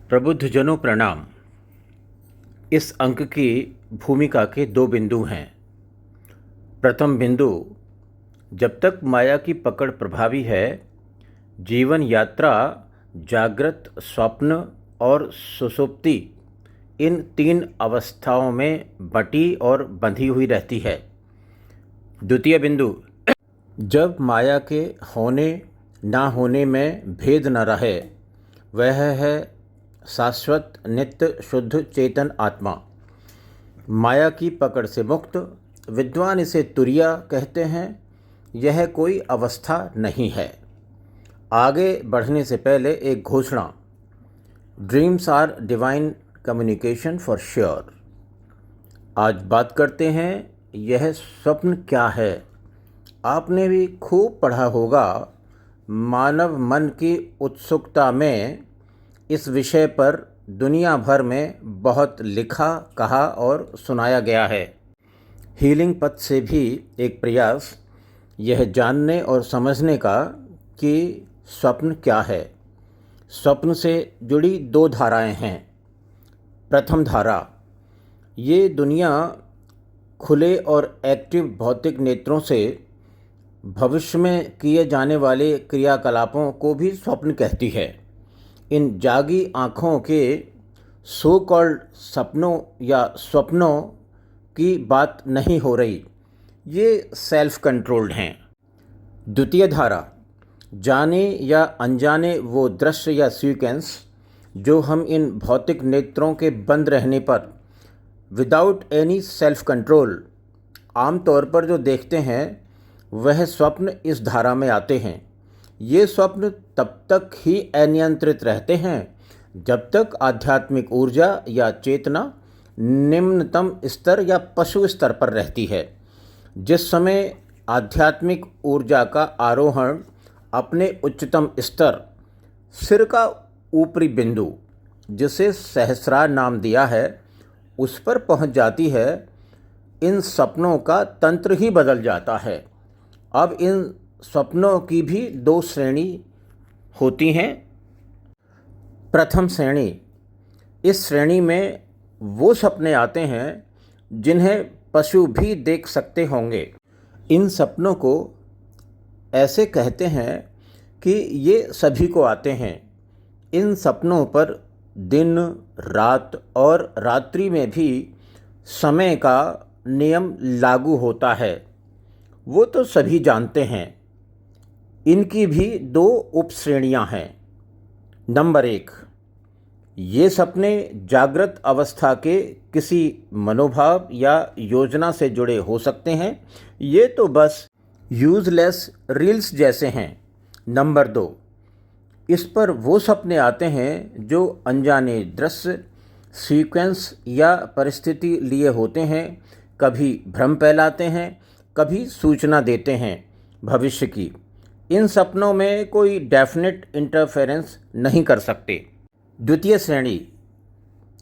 प्रबुद्धजनों प्रणाम। इस अंक की भूमिका के दो बिंदु हैं। प्रथम बिंदु, जब तक माया की पकड़ प्रभावी है, जीवन यात्रा जागृत, स्वप्न और सुषुप्ति इन तीन अवस्थाओं में बटी और बंधी हुई रहती है। द्वितीय बिंदु, जब माया के होने ना होने में भेद न रहे, वह है शाश्वत नित्य शुद्ध चेतन आत्मा। माया की पकड़ से मुक्त, विद्वान इसे तुरिया कहते हैं। यह कोई अवस्था नहीं है। आगे बढ़ने से पहले एक घोषणा। Dreams are divine communication for sure. आज बात करते हैं यह स्वप्न क्या है। आपने भी खूब पढ़ा होगा। मानव मन की उत्सुकता में इस विषय पर दुनिया भर में बहुत लिखा, कहा और सुनाया गया है। हीलिंग पथ से भी एक प्रयास यह जानने और समझने का कि स्वप्न क्या है। स्वप्न से जुड़ी दो धाराएं हैं। प्रथम धारा, ये दुनिया खुले और एक्टिव भौतिक नेत्रों से भविष्य में किए जाने वाले क्रियाकलापों को भी स्वप्न कहती है। इन जागी आँखों के सो कॉल्ड सपनों या स्वप्नों की बात नहीं हो रही। ये सेल्फ कंट्रोल्ड हैं। द्वितीय धारा, जाने या अनजाने वो दृश्य या सीक्वेंस जो हम इन भौतिक नेत्रों के बंद रहने पर विदाउट एनी सेल्फ कंट्रोल आमतौर पर जो देखते हैं, वह स्वप्न इस धारा में आते हैं। ये स्वप्न तब तक ही अनियंत्रित रहते हैं जब तक आध्यात्मिक ऊर्जा या चेतना निम्नतम स्तर या पशु स्तर पर रहती है। जिस समय आध्यात्मिक ऊर्जा का आरोहण अपने उच्चतम स्तर, सिर का ऊपरी बिंदु, जिसे सहस्रार नाम दिया है, उस पर पहुंच जाती है, इन सपनों का तंत्र ही बदल जाता है। अब इन स्वप्नों की भी दो श्रेणी होती हैं। प्रथम श्रेणी, इस श्रेणी में वो सपने आते हैं जिन्हें पशु भी देख सकते होंगे। इन सपनों को ऐसे कहते हैं कि ये सभी को आते हैं। इन सपनों पर दिन, रात और रात्रि में भी समय का नियम लागू होता है। वो तो सभी जानते हैं। इनकी भी दो उपश्रेणियां हैं। नंबर 1, ये सपने जागृत अवस्था के किसी मनोभाव या योजना से जुड़े हो सकते हैं। ये तो बस यूजलेस रील्स जैसे हैं। नंबर 2, इस पर वो सपने आते हैं जो अनजाने दृश्य, सीक्वेंस या परिस्थिति लिए होते हैं। कभी भ्रम फैलाते हैं, कभी सूचना देते हैं भविष्य की। इन सपनों में कोई डेफिनेट इंटरफेरेंस नहीं कर सकते। द्वितीय श्रेणी,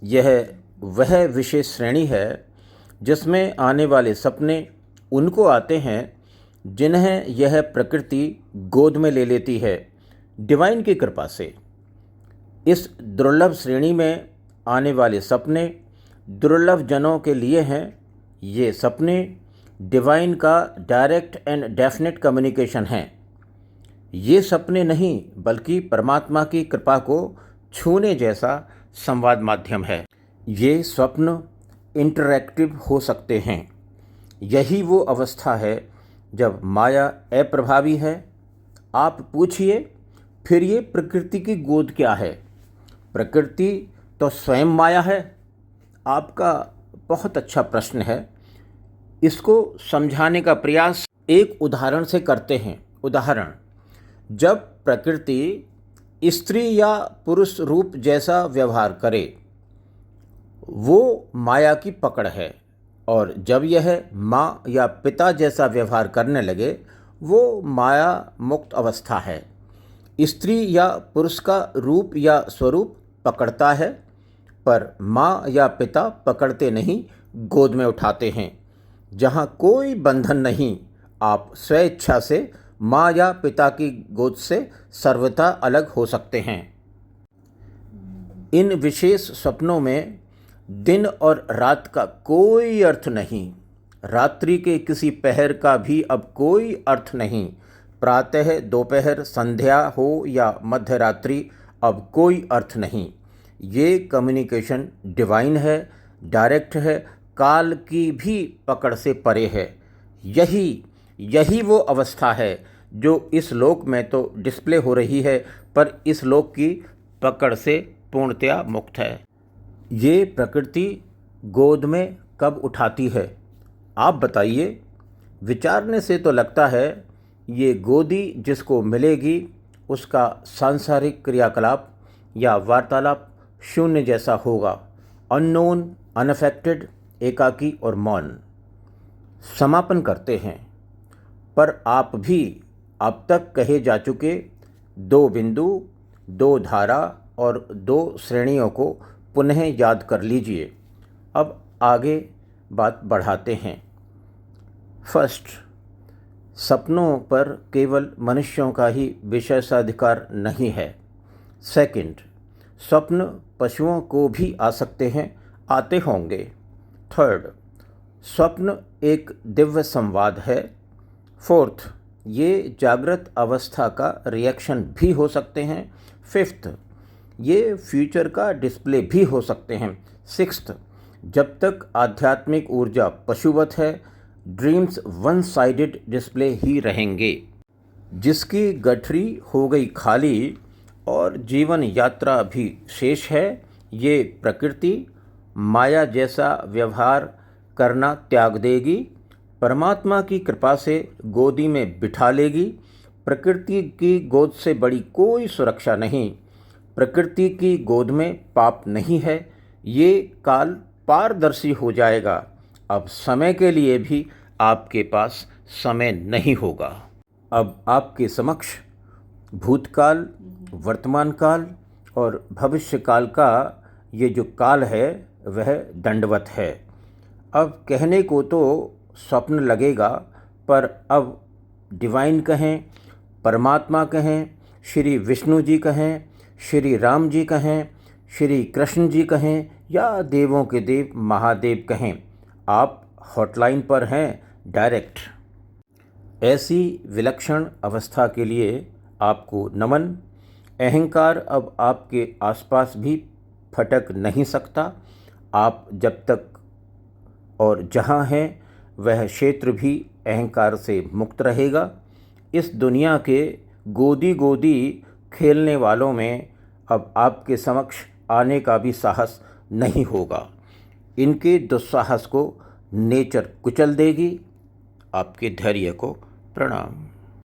यह वह विशेष श्रेणी है जिसमें आने वाले सपने उनको आते हैं जिन्हें यह प्रकृति गोद में ले लेती है डिवाइन की कृपा से। इस दुर्लभ श्रेणी में आने वाले सपने दुर्लभ जनों के लिए हैं। ये सपने डिवाइन का डायरेक्ट एंड डेफिनेट कम्युनिकेशन हैं। ये सपने नहीं बल्कि परमात्मा की कृपा को छूने जैसा संवाद माध्यम है। ये स्वप्न इंटरैक्टिव हो सकते हैं। यही वो अवस्था है जब माया अप्रभावी है। आप पूछिए, फिर ये प्रकृति की गोद क्या है? प्रकृति तो स्वयं माया है। आपका बहुत अच्छा प्रश्न है। इसको समझाने का प्रयास एक उदाहरण से करते हैं। उदाहरण, जब प्रकृति स्त्री या पुरुष रूप जैसा व्यवहार करे, वो माया की पकड़ है। और जब यह माँ या पिता जैसा व्यवहार करने लगे, वो माया मुक्त अवस्था है। स्त्री या पुरुष का रूप या स्वरूप पकड़ता है, पर माँ या पिता पकड़ते नहीं, गोद में उठाते हैं। जहाँ कोई बंधन नहीं, आप स्वेच्छा से माँ या पिता की गोद से सर्वथा अलग हो सकते हैं। इन विशेष सपनों में दिन और रात का कोई अर्थ नहीं, रात्रि के किसी पहर का भी अब कोई अर्थ नहीं। प्रातः, दोपहर, संध्या हो या मध्य रात्रि, अब कोई अर्थ नहीं। ये कम्युनिकेशन डिवाइन है, डायरेक्ट है, काल की भी पकड़ से परे है। यही वो अवस्था है जो इस लोक में तो डिस्प्ले हो रही है, पर इस लोक की पकड़ से पूर्णतया मुक्त है। ये प्रकृति गोद में कब उठाती है, आप बताइए। विचारने से तो लगता है ये गोदी जिसको मिलेगी उसका सांसारिक क्रियाकलाप या वार्तालाप शून्य जैसा होगा, अननोन, अनअफेक्टेड, एकाकी और मौन। समापन करते हैं। पर आप भी अब तक कहे जा चुके 2 बिंदु, 2 धारा और 2 श्रेणियों को पुनः याद कर लीजिए। अब आगे बात बढ़ाते हैं। फर्स्ट, सपनों पर केवल मनुष्यों का ही विशेषाधिकार नहीं है। सेकंड, स्वप्न पशुओं को भी आ सकते हैं, आते होंगे। थर्ड, स्वप्न एक दिव्य संवाद है। फोर्थ, ये जागृत अवस्था का रिएक्शन भी हो सकते हैं। फिफ्थ, ये फ्यूचर का डिस्प्ले भी हो सकते हैं। सिक्स्थ, जब तक आध्यात्मिक ऊर्जा पशुवत है, ड्रीम्स वन साइडेड डिस्प्ले ही रहेंगे। जिसकी गठरी हो गई खाली और जीवन यात्रा भी शेष है, ये प्रकृति माया जैसा व्यवहार करना त्याग देगी, परमात्मा की कृपा से गोदी में बिठा लेगी। प्रकृति की गोद से बड़ी कोई सुरक्षा नहीं। प्रकृति की गोद में पाप नहीं है। ये काल पारदर्शी हो जाएगा। अब समय के लिए भी आपके पास समय नहीं होगा। अब आपके समक्ष भूतकाल, वर्तमान काल और भविष्य काल का ये जो काल है वह दंडवत है। अब कहने को तो स्वप्न लगेगा, पर अब डिवाइन कहें, परमात्मा कहें, श्री विष्णु जी कहें, श्री राम जी कहें, श्री कृष्ण जी कहें या देवों के देव महादेव कहें, आप हॉटलाइन पर हैं डायरेक्ट। ऐसी विलक्षण अवस्था के लिए आपको नमन। अहंकार अब आपके आसपास भी फटक नहीं सकता। आप जब तक और जहाँ हैं वह क्षेत्र भी अहंकार से मुक्त रहेगा। इस दुनिया के गोदी गोदी खेलने वालों में अब आपके समक्ष आने का भी साहस नहीं होगा। इनके दुस्साहस को नेचर कुचल देगी। आपके धैर्य को प्रणाम।